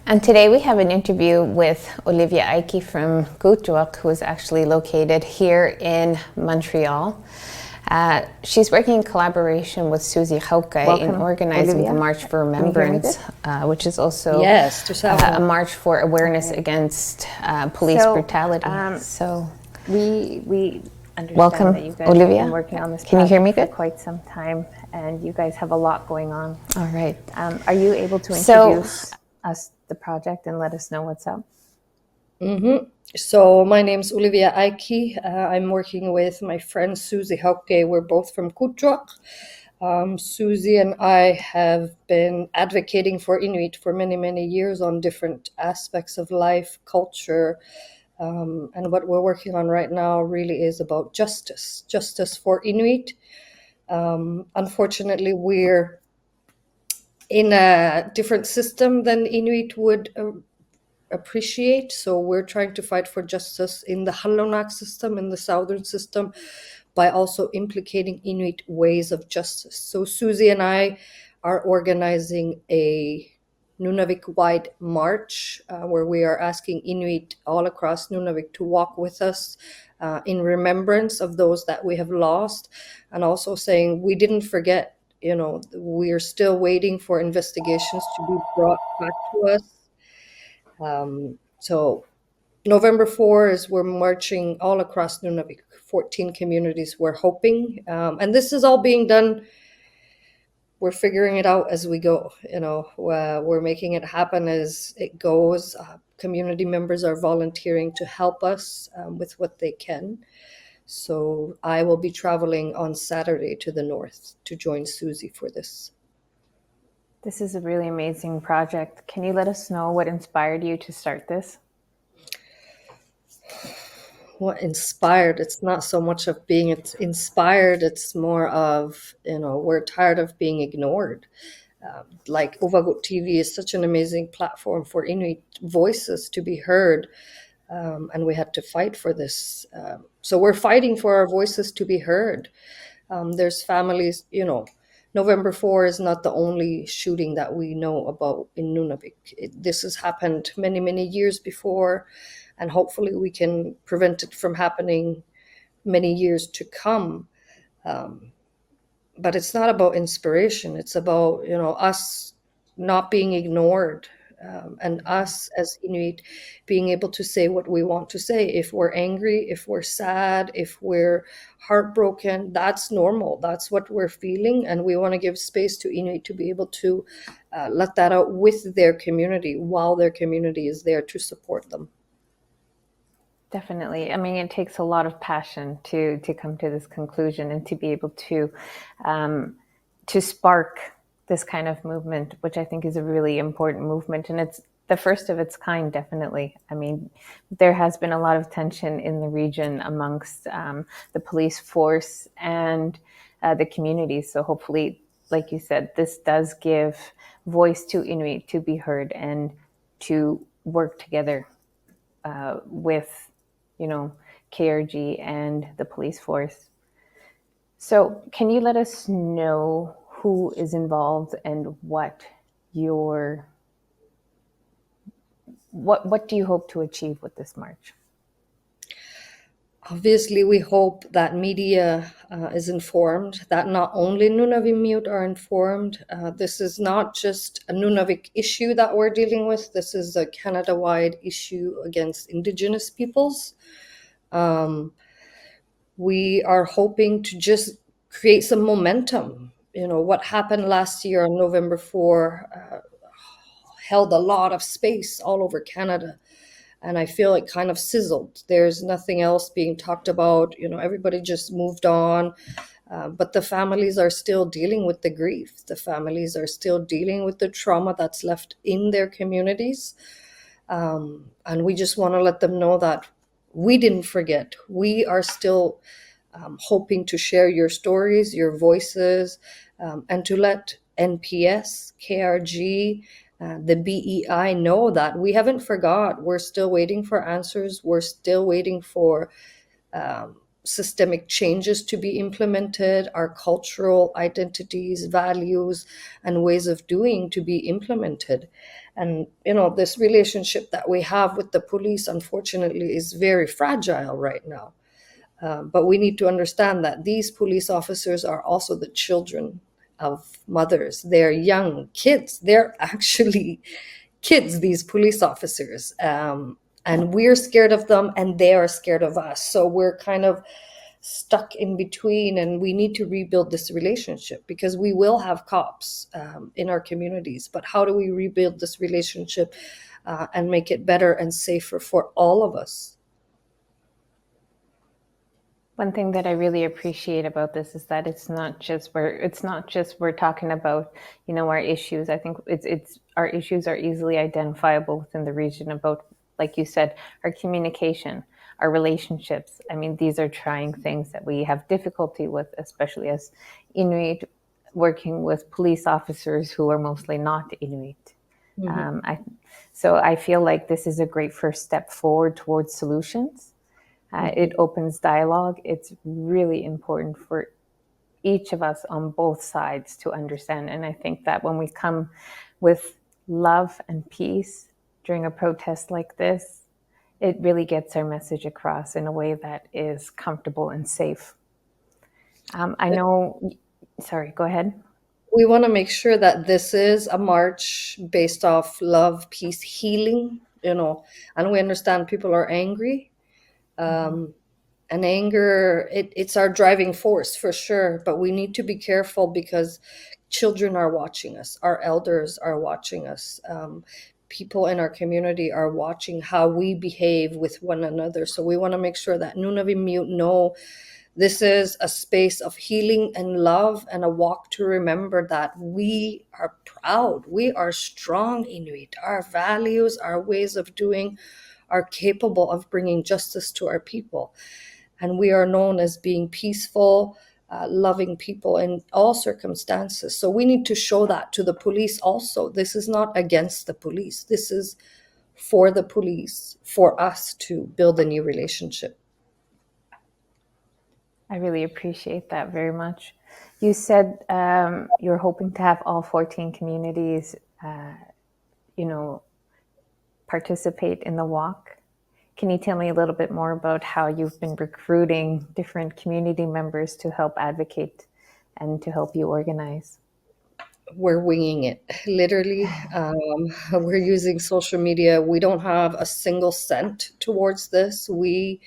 And today we have an interview with Olivia Ikey from Uvagut, who is actually located here in Montreal. She's working in collaboration with Susie Hauke in organizing Olivia. the March for Remembrance, which is also a march for awareness against police brutality. We understand welcome, that you guys Olivia. have been working on this Can you hear me for good? quite some time, and you guys have a lot going on. All right. Are you able to introduce us the project and let us know what's up? So my name's Olivia Ikey. I'm working with my friend Susie Hauke. We're both from Uvagut. Susie and I have been advocating for Inuit for many, many years on different aspects of life, culture, and what we're working on right now really is about justice for Inuit. Unfortunately, we're in a different system than Inuit would appreciate. So we're trying to fight for justice in the Halonak system, in the southern system, by also implicating Inuit ways of justice. So Susie and I are organizing a Nunavik-wide march where we are asking Inuit all across Nunavik to walk with us in remembrance of those that we have lost, and also saying we didn't forget. We are still waiting for investigations to be brought back to us. So November 4 is we're marching all across Nunavik, 14 communities we're hoping. And this is all being done. We're figuring it out as we go. We're making it happen as it goes. Community members are volunteering to help us with what they can. So I will be traveling on Saturday to the north to join Susie for this. This is a really amazing project. Can you let us know what inspired you to start this? What inspired? It's not so much of being inspired, it's more of, we're tired of being ignored. Like Uvagut TV is such an amazing platform for Inuit voices to be heard, and we had to fight for this. So we're fighting for our voices to be heard. There's families, November 4 is not the only shooting that we know about in Nunavik. This has happened many, many years before, and hopefully we can prevent it from happening many years to come. But it's not about inspiration. It's about, us not being ignored, and us as Inuit being able to say what we want to say. If we're angry, if we're sad, if we're heartbroken, that's normal. That's what we're feeling. And we want to give space to Inuit to be able to let that out with their community while their community is there to support them. Definitely. I mean, it takes a lot of passion to come to this conclusion and to be able to spark this kind of movement, which I think is a really important movement. And it's the first of its kind, definitely. I mean, there has been a lot of tension in the region amongst the police force and the communities. So hopefully, like you said, this does give voice to Inuit to be heard and to work together with KRG and the police force. So can you let us know who is involved and what do you hope to achieve with this march? Obviously, we hope that media is informed, that not only Nunavimmiut are informed. This is not just a Nunavik issue that we're dealing with. This is a Canada-wide issue against Indigenous peoples. We are hoping to just create some momentum. What happened last year on November 4 held a lot of space all over Canada. And I feel it kind of sizzled. There's nothing else being talked about. Everybody just moved on. But the families are still dealing with the grief. The families are still dealing with the trauma that's left in their communities. And we just want to let them know that we didn't forget. We are still hoping to share your stories, your voices, and to let NPS, KRG, the BEI know that we haven't forgot. We're still waiting for answers. We're still waiting for systemic changes to be implemented, our cultural identities, values, and ways of doing to be implemented. And, this relationship that we have with the police, unfortunately, is very fragile right now. But we need to understand that these police officers are also the children of mothers. They're young kids. They're actually kids, these police officers. And we're scared of them and they are scared of us. So we're kind of stuck in between, and we need to rebuild this relationship, because we will have cops in our communities. But how do we rebuild this relationship and make it better and safer for all of us? One thing that I really appreciate about this is that it's not just we're talking about, our issues. I think it's our issues are easily identifiable within the region about, like you said, our communication, our relationships. I mean, these are trying things that we have difficulty with, especially as Inuit working with police officers who are mostly not Inuit. So I feel like this is a great first step forward towards solutions. It opens dialogue. It's really important for each of us on both sides to understand. And I think that when we come with love and peace during a protest like this, it really gets our message across in a way that is comfortable and safe. Sorry, go ahead. We want to make sure that this is a march based off love, peace, healing, and we understand people are angry. And anger, it's our driving force for sure, but we need to be careful because children are watching us, our elders are watching us, people in our community are watching how we behave with one another. So we want to make sure that Nunavik know this is a space of healing and love, and a walk to remember that we are proud, we are strong Inuit, our values, our ways of doing are capable of bringing justice to our people. And we are known as being peaceful, loving people in all circumstances. So we need to show that to the police also. This is not against the police. This is for the police, for us to build a new relationship. I really appreciate that very much. You said you're hoping to have all 14 communities, participate in the walk. Can you tell me a little bit more about how you've been recruiting different community members to help advocate and to help you organize? We're winging it, literally. We're using social media. We don't have a single cent towards this. We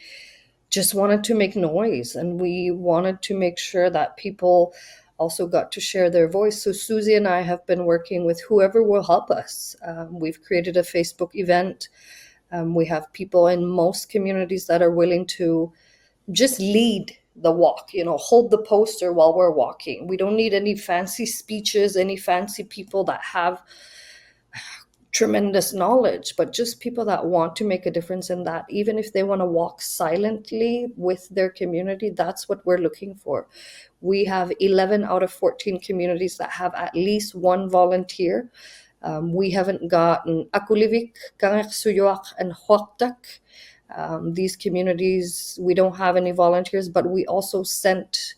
just wanted to make noise, and we wanted to make sure that people also got to share their voice. So Susie and I have been working with whoever will help us. We've created a Facebook event. We have people in most communities that are willing to just lead the walk, hold the poster while we're walking. We don't need any fancy speeches, any fancy people that have tremendous knowledge, but just people that want to make a difference in that. Even if they want to walk silently with their community, that's what we're looking for. We have 11 out of 14 communities that have at least one volunteer. We haven't gotten Akulivik, Kangak, and Huaktak. These communities, we don't have any volunteers, but we also sent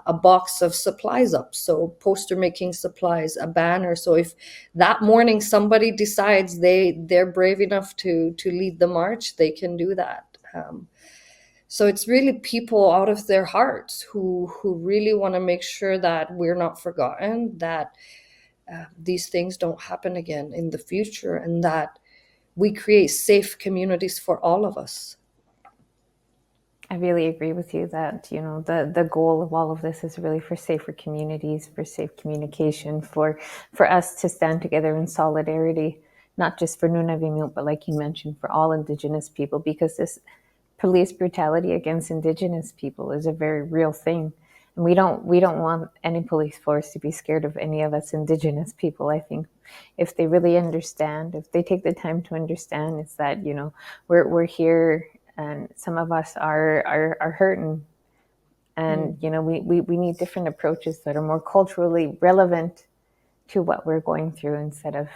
a box of supplies up. So poster making supplies, a banner. So if that morning somebody decides they're brave enough to lead the march, they can do that. So it's really people out of their hearts who really want to make sure that we're not forgotten, that these things don't happen again in the future, and that we create safe communities for all of us. I really agree with you that, the goal of all of this is really for safer communities, for safe communication, for us to stand together in solidarity, not just for Nunavik, but like you mentioned, for all Indigenous people, because this police brutality against Indigenous people is a very real thing. And we don't want any police force to be scared of any of us Indigenous people. I think if they really understand, if they take the time to understand, it's that, we're here, and some of us are hurting, and we need different approaches that are more culturally relevant to what we're going through instead of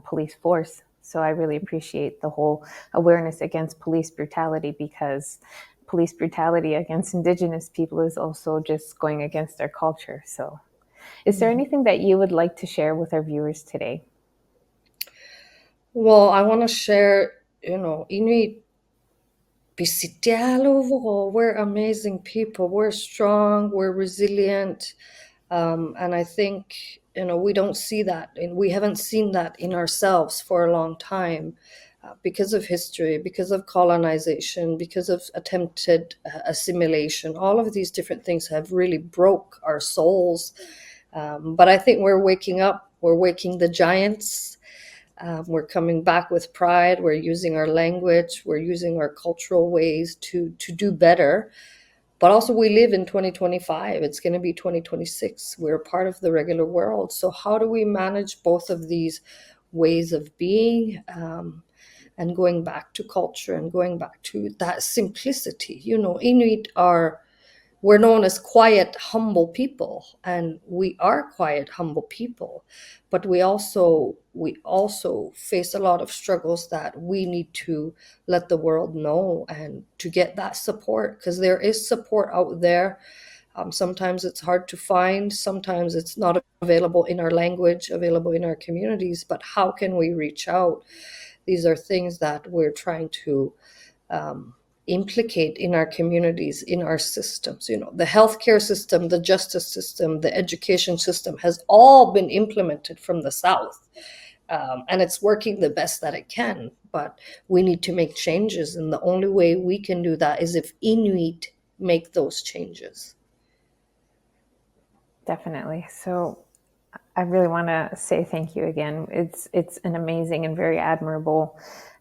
police force. So I really appreciate the whole awareness against police brutality, because police brutality against Indigenous people is also just going against our culture. So is there anything that you would like to share with our viewers today? Well, I want to share, Inuit Pisitial overall. We're amazing people. We're strong. We're resilient. And I think, we don't see that, and we haven't seen that in ourselves for a long time because of history, because of colonization, because of attempted assimilation. All of these different things have really broke our souls. But I think we're waking up. We're waking the giants. We're coming back with pride. We're using our language. We're using our cultural ways to do better. But also, we live in 2025. It's going to be 2026. We're part of the regular world. So how do we manage both of these ways of being, and going back to culture and going back to that simplicity? Inuit we're known as quiet, humble people, and we are quiet, humble people. But we also face a lot of struggles that we need to let the world know, and to get that support, because there is support out there. Sometimes it's hard to find. Sometimes it's not available in our language, available in our communities. But how can we reach out? These are things that we're trying to implicate in our communities, in our systems. The healthcare system, the justice system, the education system has all been implemented from the South. And it's working the best that it can. But we need to make changes. And the only way we can do that is if Inuit make those changes. Definitely. So I really want to say thank you again. It's an amazing and very admirable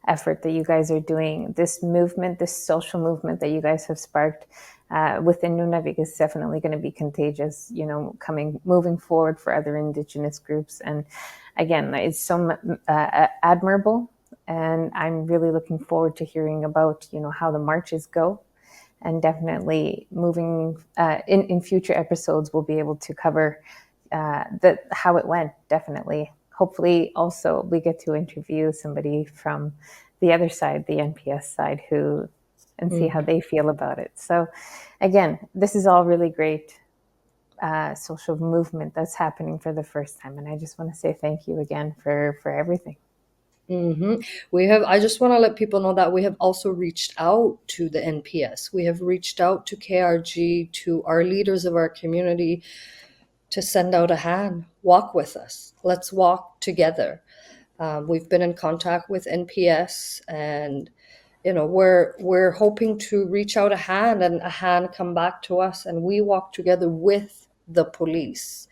effort that you guys are doing. This movement, this social movement that you guys have sparked within Nunavik is definitely going to be contagious, moving forward for other Indigenous groups. And again, it's so admirable. And I'm really looking forward to hearing about, how the marches go. And definitely moving in future episodes, we'll be able to cover how it went. Definitely. Hopefully also we get to interview somebody from the other side, the NPS side, and see how they feel about it. So again, this is all really great social movement that's happening for the first time. And I just want to say thank you again for everything. I just want to let people know that we have also reached out to the NPS. We have reached out to KRG, to our leaders of our community, to send out a hand. Walk with us. Let's walk together. We've been in contact with NPS, and we're hoping to reach out a hand, and a hand come back to us, and we walk together with the police.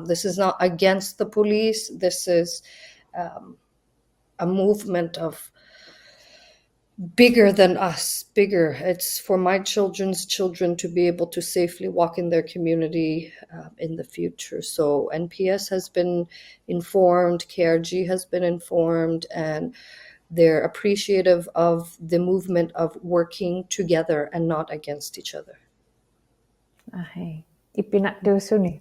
This is not against the police. This is a movement of bigger than us, bigger. It's for my children's children to be able to safely walk in their community in the future. So NPS has been informed, KRG has been informed, and they're appreciative of the movement of working together and not against each other. Ahay. Ipinakdusuni.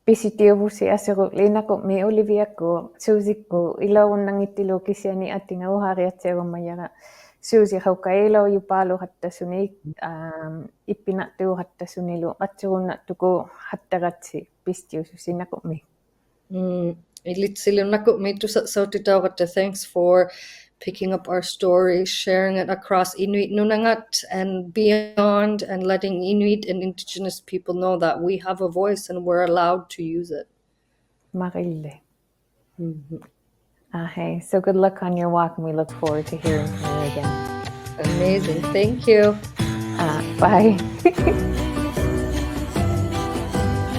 Pisitiovusi asiru linako mi Olivia ko Susi ko ilaw nangitilo kisiani atinga uhariatsero mayara Susi haukailo yupalo hatta suni ipinakdu hatta sunilu atsiruna tuko hattaratsi pistiusi nako mi. Thanks for picking up our story, sharing it across Inuit Nunangat and beyond, and letting Inuit and Indigenous people know that we have a voice and we're allowed to use it. Marille. Okay, so good luck on your walk, and we look forward to hearing from you again. Amazing. Thank you. Bye.